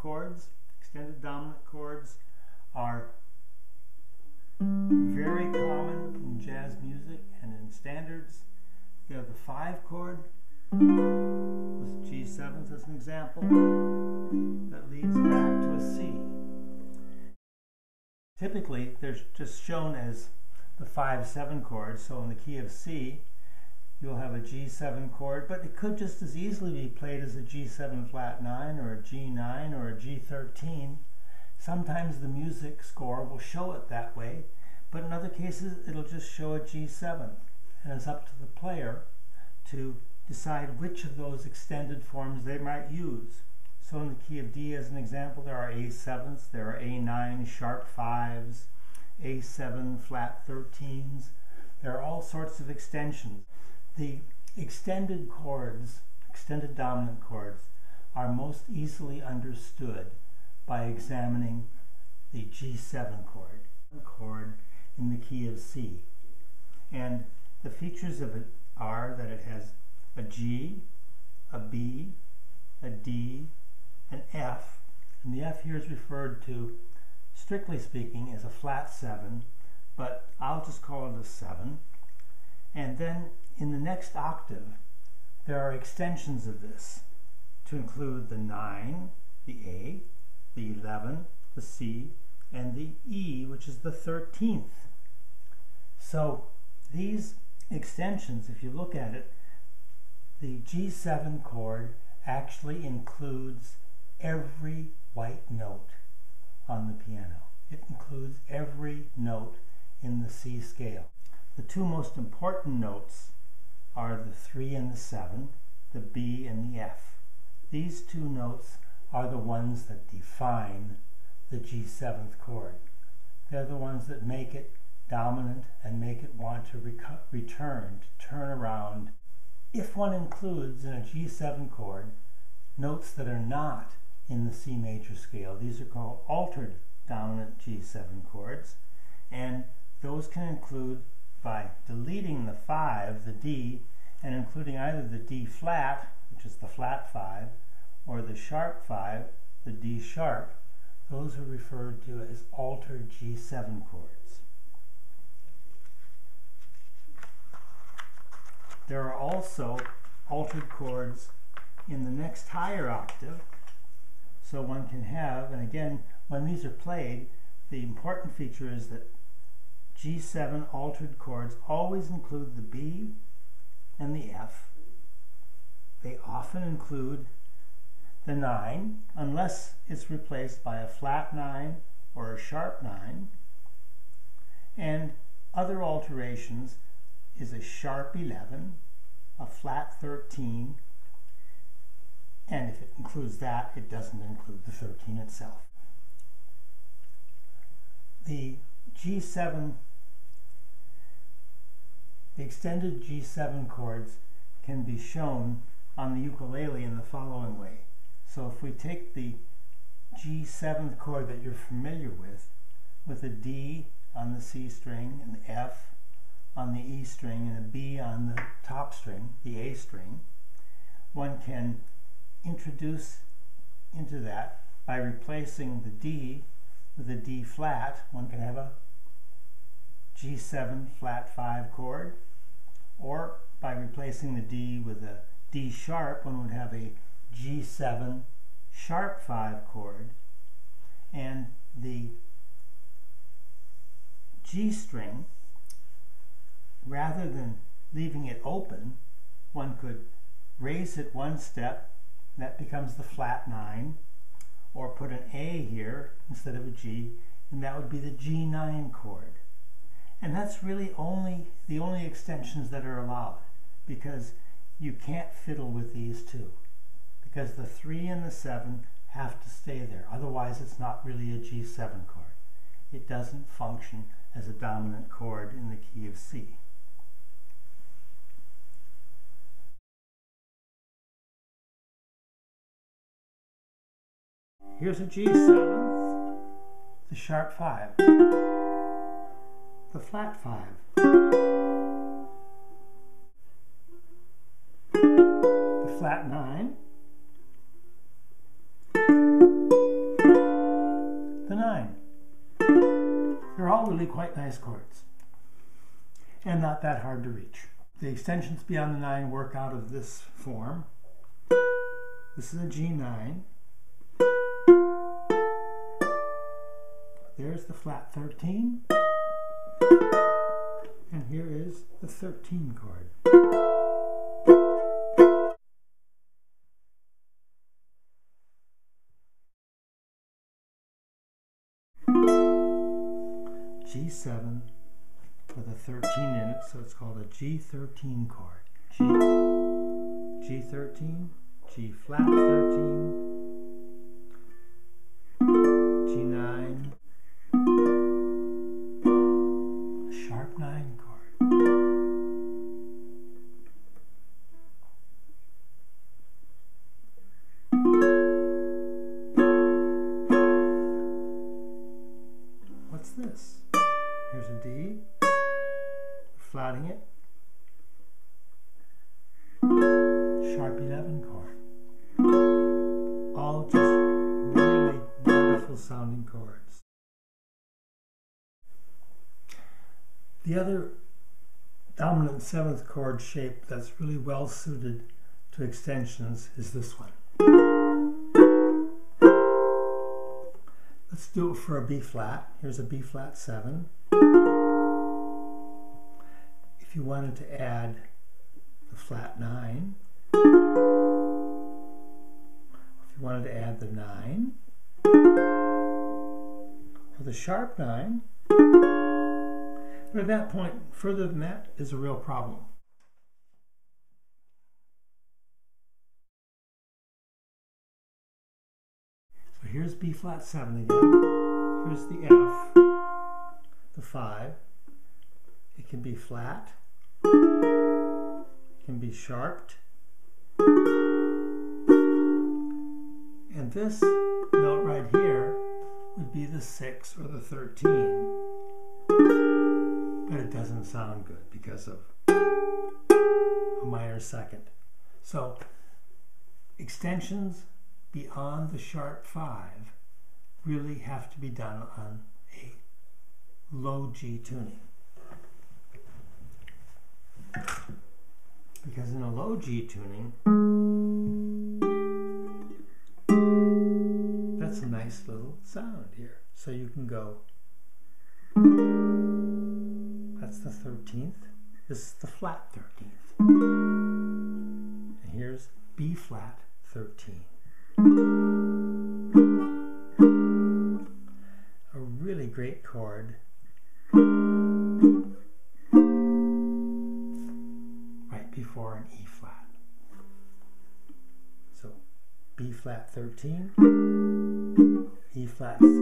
chords, extended dominant chords, are very common in jazz music and in standards. You have the 5 chord with G7th as an example that leads back to a C. Typically they're just shown as the 5-7 chord, so in the key of C you'll have a G7 chord, but it could just as easily be played as a G7 flat 9 or a G9 or a G13. Sometimes the music score will show it that way, but in other cases it'll just show a G7, and it's up to the player to decide which of those extended forms they might use. So in the key of D, as an example, there are A7s, there are A9 sharp 5s, A7 flat 13s. There are all sorts of extensions. The extended chords, extended dominant chords, are most easily understood by examining the G7 chord in the key of C. And the features of it are that it has a G, a B, a D, an F, and the F here is referred to, strictly speaking, as a flat 7, but I'll just call it a 7. And then in the next octave there are extensions of this to include the 9, the A, the 11, the C, and the E, which is the 13th. So these extensions, if you look at it, the G7 chord actually includes every white note on the piano. It includes every note in the C scale. The two most important notes are the 3 and the 7, the B and the F. These two notes are the ones that define the G7th chord. They're the ones that make it dominant and make it want to return, to turn around. If one includes in a G7 chord notes that are not in the C major scale, these are called altered dominant G7 chords, and those can include, by deleting the 5, the D, and including either the D flat, which is the flat 5, or the sharp 5, the D sharp. Those are referred to as altered G7 chords. There are also altered chords in the next higher octave, so one can have, and again, when these are played, the important feature is that G7 altered chords always include the B and the F. They often include the 9, unless it's replaced by a flat 9 or a sharp 9. And other alterations is a sharp 11, a flat 13, and if it includes that, it doesn't include the 13 itself. The G7, the extended G7 chords can be shown on the ukulele in the following way. So if we take the G7th chord that you're familiar with a D on the C string, an F on the E string, and a B on the top string, the A string, one can introduce into that by replacing the D with a D flat. One can have a G7 flat 5 chord, or by replacing the D with a D sharp, one would have a G7 sharp 5 chord, and the G string, rather than leaving it open, one could raise it one step, that becomes the flat 9, or put an A here instead of a G, and that would be the G9 chord. And that's really the only extensions that are allowed, because you can't fiddle with these two, because the 3 and the 7 have to stay there. Otherwise it's not really a G7 chord. It doesn't function as a dominant chord in the key of C. Here's a G7th, the sharp 5, the flat 5, the flat 9, all really quite nice chords and not that hard to reach. The extensions beyond the 9 work out of this form. This is a G9. There's the flat 13. And here is the 13 chord. G7 with a 13 in it, so it's called a G13 chord. G13, G flat 13, G9, sharp 9 chord. What's this? Here's a D, flatting it, sharp 11 chord. All just really wonderful sounding chords. The other dominant 7th chord shape that's really well suited to extensions is this one. Let's do it for a B flat. Here's a B flat 7. If you wanted to add the flat 9, if you wanted to add the 9, or the sharp 9, but at that point, further than that is a real problem. So here's B flat 7 again. Here's the F, the 5. It can be flat, it can be sharped, and this note right here would be the 6 or the 13. But it doesn't sound good because of a minor second. So extensions beyond the sharp 5 really have to be done on a low G tuning. Because in a low G tuning, that's a nice little sound here. So you can go, that's the 13th, this is the flat 13th. And here's B flat 13. A really great chord. Right before an E flat. So B flat 13, E flat 6,